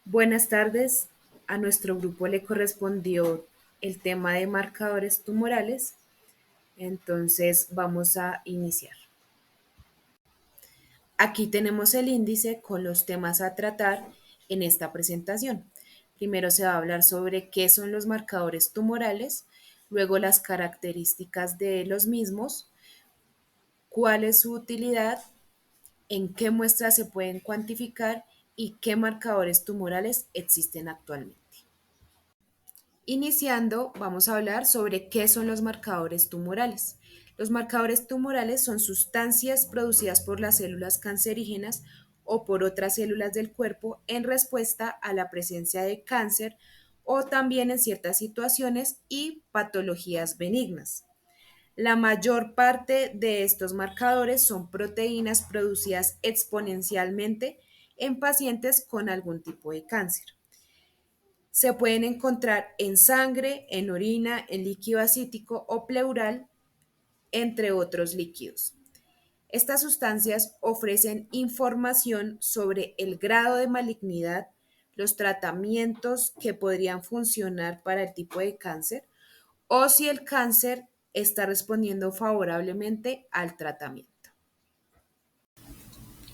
Buenas tardes. A nuestro grupo le correspondió el tema de marcadores tumorales, entonces vamos a iniciar. Aquí tenemos el índice con los temas a tratar en esta presentación. Primero se va a hablar sobre qué son los marcadores tumorales, luego las características de los mismos, cuál es su utilidad, en qué muestras se pueden cuantificar y qué marcadores tumorales existen actualmente. Iniciando, vamos a hablar sobre qué son los marcadores tumorales. Los marcadores tumorales son sustancias producidas por las células cancerígenas o por otras células del cuerpo en respuesta a la presencia de cáncer o también en ciertas situaciones y patologías benignas. La mayor parte de estos marcadores son proteínas producidas exponencialmente en pacientes con algún tipo de cáncer. Se pueden encontrar en sangre, en orina, en líquido acítico o pleural, entre otros líquidos. Estas sustancias ofrecen información sobre el grado de malignidad, los tratamientos que podrían funcionar para el tipo de cáncer o si el cáncer está respondiendo favorablemente al tratamiento.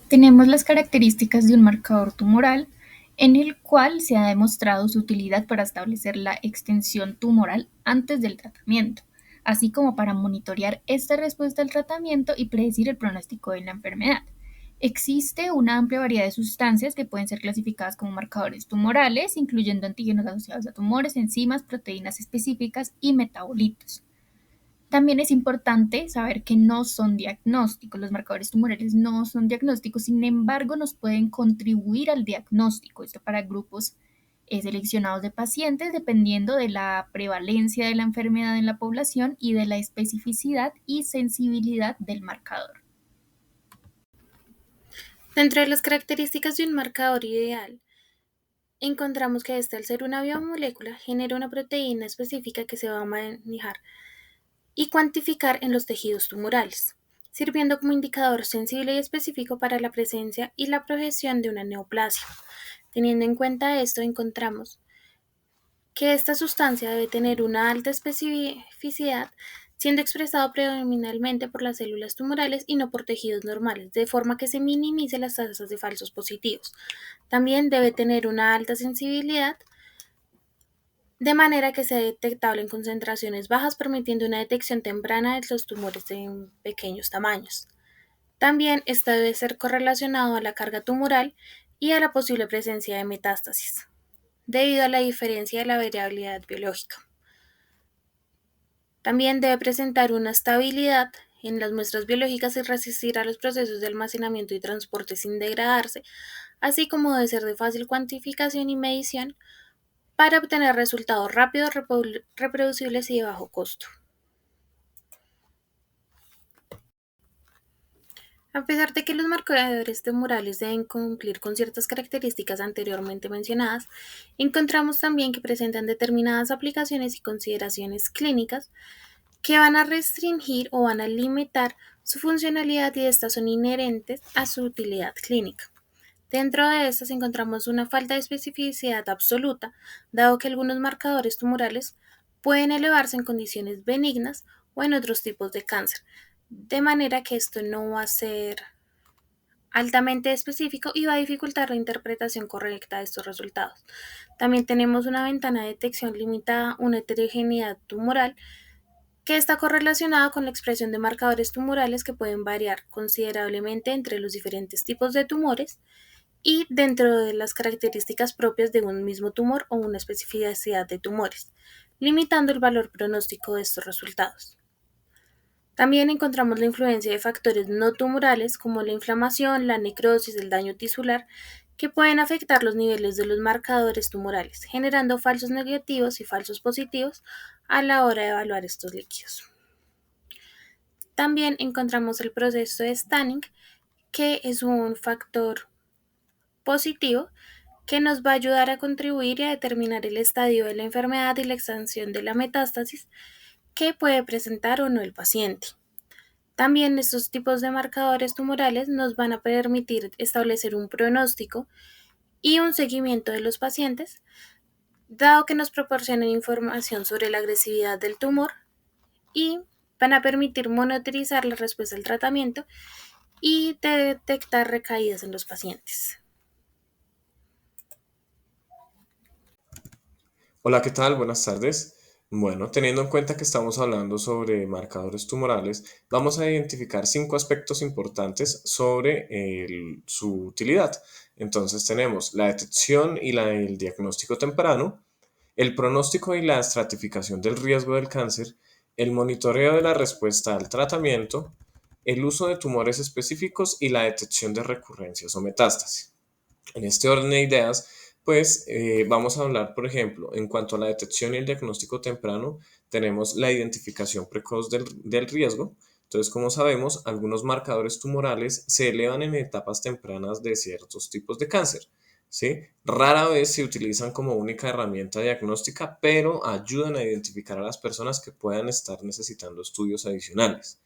Tenemos las características de un marcador tumoral en el cual se ha demostrado su utilidad para establecer la extensión tumoral antes del tratamiento, así como para monitorear esta respuesta al tratamiento y predecir el pronóstico de la enfermedad. Existe una amplia variedad de sustancias que pueden ser clasificadas como marcadores tumorales, incluyendo antígenos asociados a tumores, enzimas, proteínas específicas y metabolitos. También es importante saber que no son diagnósticos, los marcadores tumorales no son diagnósticos, sin embargo nos pueden contribuir al diagnóstico, esto para grupos seleccionados de pacientes dependiendo de la prevalencia de la enfermedad en la población y de la especificidad y sensibilidad del marcador. Dentro de las características de un marcador ideal, encontramos que al ser una biomolécula genera una proteína específica que se va a manejar y cuantificar en los tejidos tumorales, sirviendo como indicador sensible y específico para la presencia y la progresión de una neoplasia. Teniendo en cuenta esto, encontramos que esta sustancia debe tener una alta especificidad, siendo expresado predominantemente por las células tumorales y no por tejidos normales, de forma que se minimice las tasas de falsos positivos. También debe tener una alta sensibilidad, de manera que sea detectable en concentraciones bajas, permitiendo una detección temprana de los tumores en pequeños tamaños. También esta debe ser correlacionado a la carga tumoral y a la posible presencia de metástasis, debido a la diferencia de la variabilidad biológica. También debe presentar una estabilidad en las muestras biológicas y resistir a los procesos de almacenamiento y transporte sin degradarse, así como debe ser de fácil cuantificación y medición para obtener resultados rápidos, reproducibles y de bajo costo. A pesar de que los marcadores tumorales deben cumplir con ciertas características anteriormente mencionadas, encontramos también que presentan determinadas aplicaciones y consideraciones clínicas que van a restringir o van a limitar su funcionalidad y estas son inherentes a su utilidad clínica. Dentro de estas encontramos una falta de especificidad absoluta, dado que algunos marcadores tumorales pueden elevarse en condiciones benignas o en otros tipos de cáncer, de manera que esto no va a ser altamente específico y va a dificultar la interpretación correcta de estos resultados. También tenemos una ventana de detección limitada, una heterogeneidad tumoral que está correlacionada con la expresión de marcadores tumorales que pueden variar considerablemente entre los diferentes tipos de tumores y dentro de las características propias de un mismo tumor o una especificidad de tumores, limitando el valor pronóstico de estos resultados. También encontramos la influencia de factores no tumorales como la inflamación, la necrosis, el daño tisular, que pueden afectar los niveles de los marcadores tumorales, generando falsos negativos y falsos positivos a la hora de evaluar estos líquidos. También encontramos el proceso de Stanning, que es un factor positivo que nos va a ayudar a contribuir y a determinar el estadio de la enfermedad y la extensión de la metástasis que puede presentar o no el paciente. También estos tipos de marcadores tumorales nos van a permitir establecer un pronóstico y un seguimiento de los pacientes, dado que nos proporcionan información sobre la agresividad del tumor y van a permitir monitorizar la respuesta al tratamiento y detectar recaídas en los pacientes. Hola, ¿qué tal? Buenas tardes. Bueno, teniendo en cuenta que estamos hablando sobre marcadores tumorales, vamos a identificar 5 aspectos importantes sobre su utilidad. Entonces tenemos la detección y el diagnóstico temprano, el pronóstico y la estratificación del riesgo del cáncer, el monitoreo de la respuesta al tratamiento, el uso de tumores específicos y la detección de recurrencias o metástasis. En este orden de ideas, pues vamos a hablar, por ejemplo, en cuanto a la detección y el diagnóstico temprano, tenemos la identificación precoz del riesgo. Entonces, como sabemos, algunos marcadores tumorales se elevan en etapas tempranas de ciertos tipos de cáncer. ¿Sí? Rara vez se utilizan como única herramienta diagnóstica, pero ayudan a identificar a las personas que puedan estar necesitando estudios adicionales.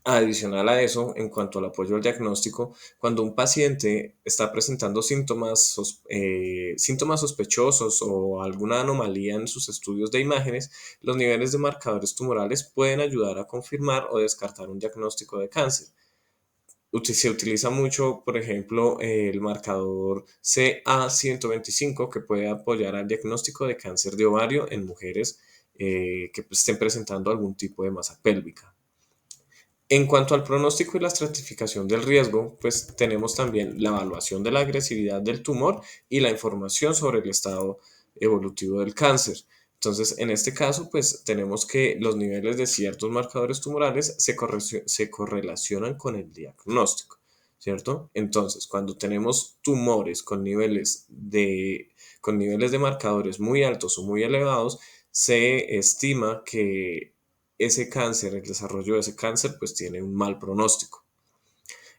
Adicional a eso, en cuanto al apoyo al diagnóstico, cuando un paciente está presentando síntomas sospechosos o alguna anomalía en sus estudios de imágenes, los niveles de marcadores tumorales pueden ayudar a confirmar o descartar un diagnóstico de cáncer. Se utiliza mucho, por ejemplo, el marcador CA125 que puede apoyar al diagnóstico de cáncer de ovario en mujeres que estén presentando algún tipo de masa pélvica. En cuanto al pronóstico y la estratificación del riesgo, pues tenemos también la evaluación de la agresividad del tumor y la información sobre el estado evolutivo del cáncer. Entonces, en este caso, pues tenemos que los niveles de ciertos marcadores tumorales se correlacionan con el diagnóstico, ¿cierto? Entonces, cuando tenemos tumores con niveles de marcadores muy altos o muy elevados, se estima que ese cáncer, el desarrollo de ese cáncer, pues tiene un mal pronóstico.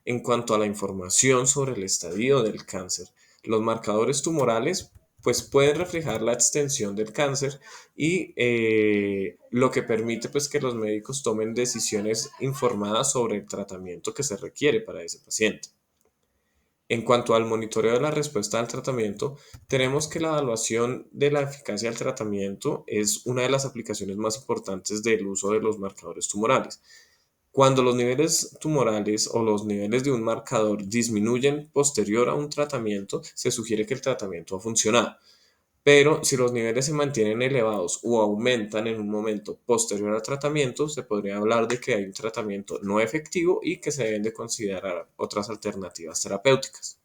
En cuanto a la información sobre el estadio del cáncer, los marcadores tumorales pues pueden reflejar la extensión del cáncer y lo que permite pues que los médicos tomen decisiones informadas sobre el tratamiento que se requiere para ese paciente. En cuanto al monitoreo de la respuesta al tratamiento, tenemos que la evaluación de la eficacia del tratamiento es una de las aplicaciones más importantes del uso de los marcadores tumorales. Cuando los niveles tumorales o los niveles de un marcador disminuyen posterior a un tratamiento, se sugiere que el tratamiento ha funcionado. Pero si los niveles se mantienen elevados o aumentan en un momento posterior al tratamiento, se podría hablar de que hay un tratamiento no efectivo y que se deben de considerar otras alternativas terapéuticas.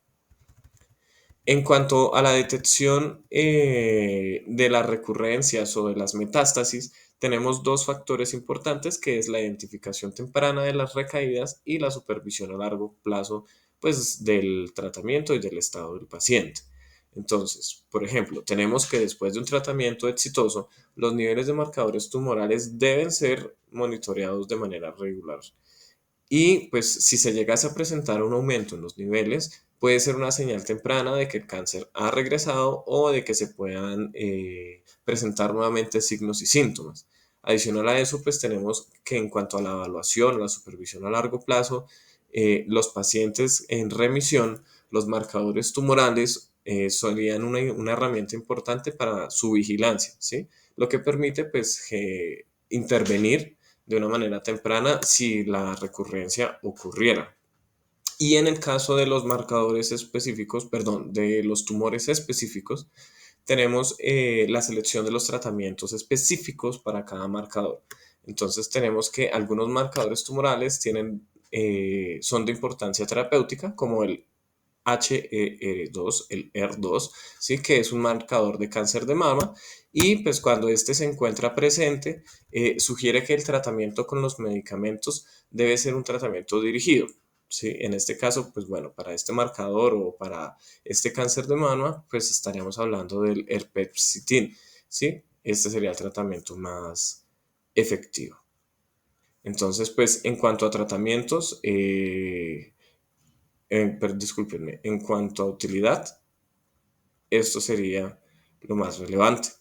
En cuanto a la detección de las recurrencias o de las metástasis, tenemos 2 factores importantes, que es la identificación temprana de las recaídas y la supervisión a largo plazo, pues, del tratamiento y del estado del paciente. Entonces, por ejemplo, tenemos que después de un tratamiento exitoso, los niveles de marcadores tumorales deben ser monitoreados de manera regular. Y pues si se llegase a presentar un aumento en los niveles, puede ser una señal temprana de que el cáncer ha regresado o de que se puedan presentar nuevamente signos y síntomas. Adicional a eso, pues tenemos que en cuanto a la evaluación, la supervisión a largo plazo, los pacientes en remisión, los marcadores tumorales serían una herramienta importante para su vigilancia, ¿sí? Lo que permite pues intervenir de una manera temprana si la recurrencia ocurriera. Y en el caso de los marcadores específicos, perdón, de los tumores específicos, tenemos la selección de los tratamientos específicos para cada marcador. Entonces tenemos que algunos marcadores tumorales son de importancia terapéutica, como el HER2, el ER2, ¿sí? Que es un marcador de cáncer de mama y pues cuando este se encuentra presente, sugiere que el tratamiento con los medicamentos debe ser un tratamiento dirigido. ¿Sí? En este caso, pues bueno, para este marcador o para este cáncer de mama, pues estaríamos hablando del Herceptin, ¿sí? Este sería el tratamiento más efectivo. Entonces, pues en cuanto a tratamientos, discúlpenme, en cuanto a utilidad, esto sería lo más relevante.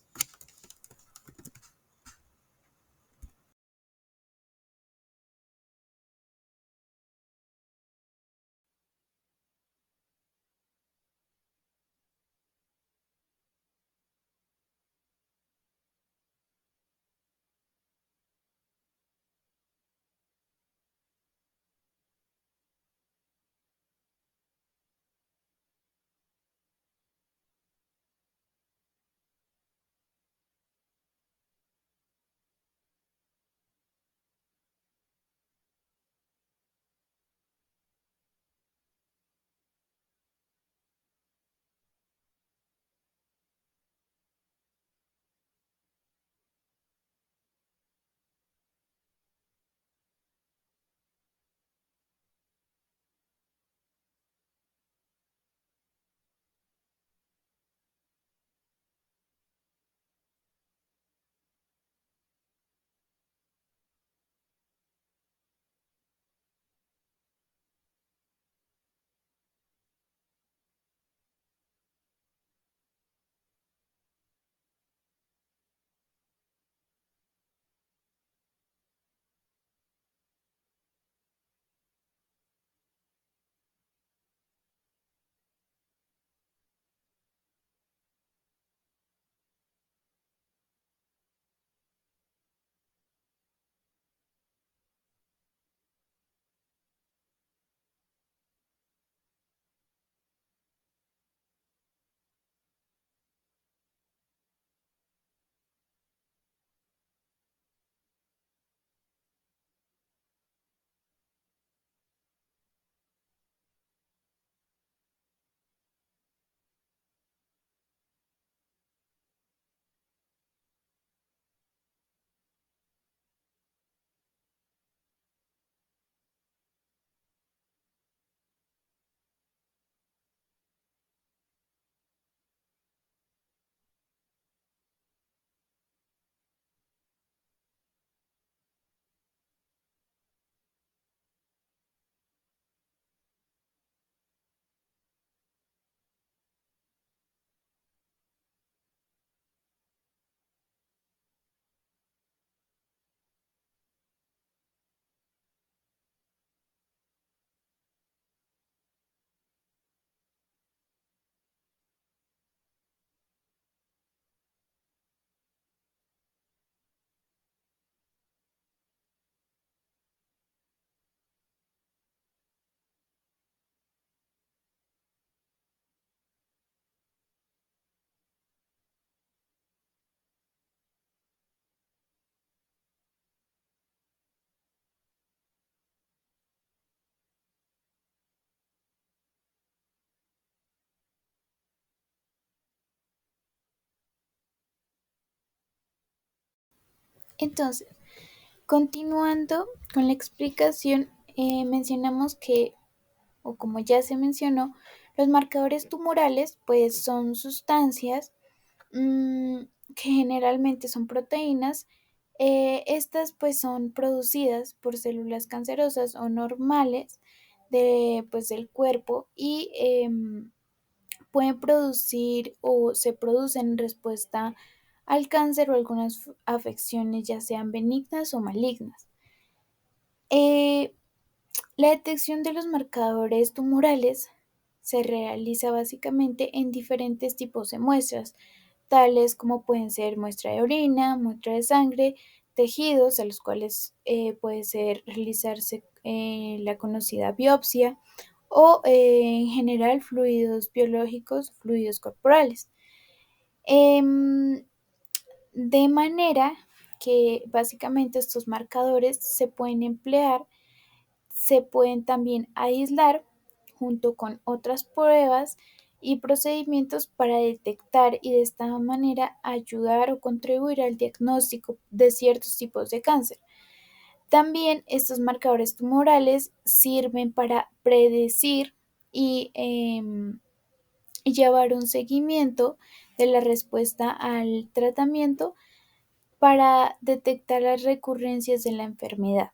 Entonces, continuando con la explicación, mencionamos que, o como ya se mencionó, los marcadores tumorales pues son sustancias mm, que generalmente son proteínas. Estas pues son producidas por células cancerosas o normales del cuerpo y pueden producir o se producen en respuesta al cáncer o algunas afecciones ya sean benignas o malignas. Eh, la detección de los marcadores tumorales se realiza básicamente en diferentes tipos de muestras, tales como pueden ser muestra de orina, muestra de sangre, tejidos a los cuales puede ser realizarse la conocida biopsia o en general fluidos biológicos, fluidos corporales. Em, de manera que básicamente estos marcadores se pueden emplear, se pueden también aislar junto con otras pruebas y procedimientos para detectar y de esta manera ayudar o contribuir al diagnóstico de ciertos tipos de cáncer. También estos marcadores tumorales sirven para predecir y llevar un seguimiento de la respuesta al tratamiento para detectar las recurrencias de la enfermedad.